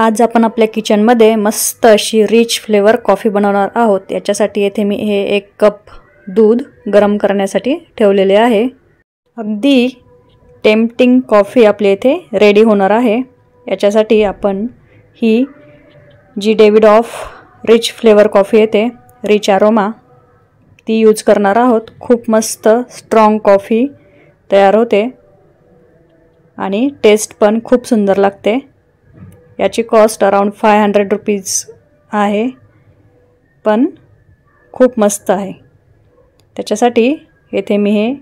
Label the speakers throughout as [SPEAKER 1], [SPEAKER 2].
[SPEAKER 1] आज आपण आपल्या किचनमध्ये मस्त अशी रिच फ्लेवर कॉफी बनवणार आहोत। याच्यासाठी येथे मी हे 1 कप दूध गरम करण्यासाठी ठेवलेले आहे। अगदी टेम्पटिंग कॉफी आपली येथे रेडी होणार आहे। याच्यासाठी आपण ही जी Davidoff rich flavour coffee येते, रिच अरोमा, ती यूज करणार आहोत। खूप मस्त स्ट्रॉंग कॉफी तयार होते आणि टेस्ट पण खूप सुंदर लागते। याची कॉस्ट अराउंड 500 रुपीज आहे, पण खूप मस्त आहे। त्याच्यासाठी येथे मी हे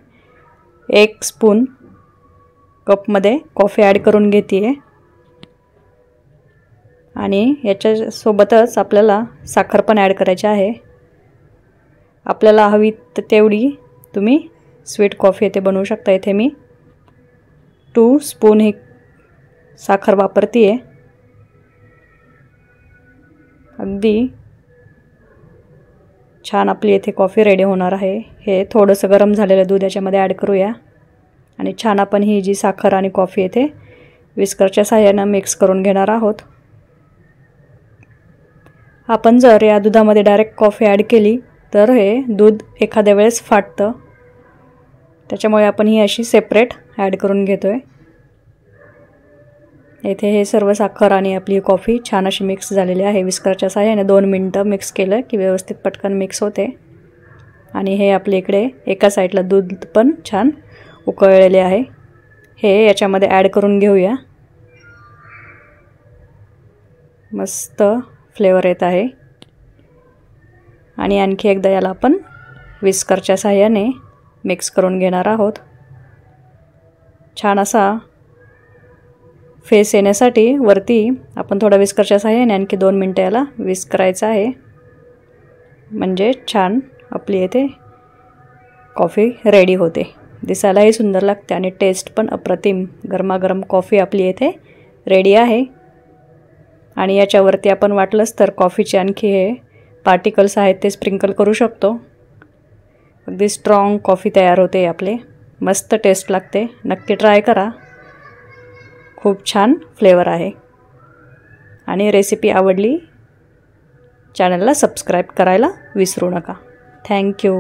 [SPEAKER 1] 1 स्पून कपमध्ये कॉफी ॲड करून घेते आणि याच्या सोबतच आपल्याला साखर पण ॲड करायची आहे। आपल्याला हवी तेवढी तुम्ही स्वीट कॉफी इथे बनवू शकता। इथे मी 2 स्पून ही साखर वापरते आहे। अगदी छान आपली इथे कॉफी रेडी होणार आहे। हे थोडंसं गरम झालेलं दूध याच्यामध्ये ॲड करूया आणि छान आपण ही जी साखर आणि कॉफी इथे विस्करच्या सहाय्याने मिक्स करून घेणार आहोत। आपण जर या दुधामध्ये डायरेक्ट कॉफी ॲड केली तर हे दूध एखाद्या वेळेस फाटतं, त्याच्यामुळे आपण ही अशी सेपरेट ॲड करून घेतोय। इथे हे सर्व साखर आणि आपली कॉफी छान अशी मिक्स झालेली आहे। विस्करच्या सहाय्याने 2 मिनिटं मिक्स केलं की व्यवस्थित पटकन मिक्स होते। आणि हे आपल्या इकडे एका साईडला दूध पण छान उकळलेले आहे। हे याच्यामध्ये ॲड करून घेऊया। मस्त फ्लेवर येत आहे आणि आणखी एकदा याला आपण विस्करच्या सहाय्याने मिक्स करून घेणार आहोत। छान असा फेस येण्यासाठी वरती आपण थोडा विस्करच्या सहाय्याने आणखी 2 मिनिटं याला विस्क करायचं आहे, म्हणजे छान आपली येथे कॉफी रेडी होते। दिसायलाही सुंदर लागते आणि टेस्ट पण अप्रतिम। गरमागरम कॉफी आपली येथे रेडी आहे आणि याच्यावरती आपण वाटलंच तर कॉफीचे आणखी हे पार्टिकल्स आहेत ते स्प्रिंकल करू शकतो। अगदी स्ट्रॉंग कॉफी तयार होते आपले। मस्त टेस्ट लागते, नक्की ट्राय करा। खूप छान फ्लेवर आहे आणि रेसिपी आवडली चॅनलला सबस्क्राइब करायला विसरू नका। Thank you.